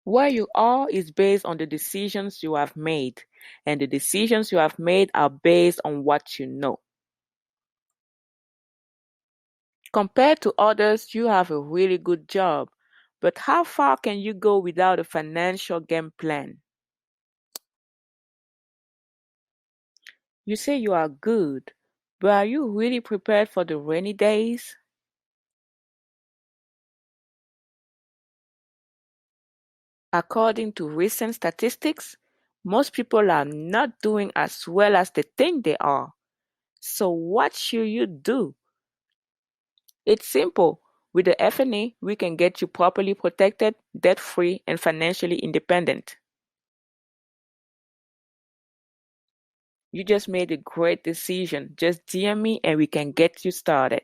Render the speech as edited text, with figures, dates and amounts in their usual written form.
Where you are is based on the decisions you have made, and the decisions you have made are based on what you know. Compared to others, you have a really good job, but how far can you go without a financial game plan? You say you are good, but are you really prepared for the rainy days? According to recent statistics, most people are not doing as well as they think they are. So what should you do? It's simple. With the FNA, we can get you properly protected, debt-free, and financially independent. You just made a great decision. Just DM me and we can get you started.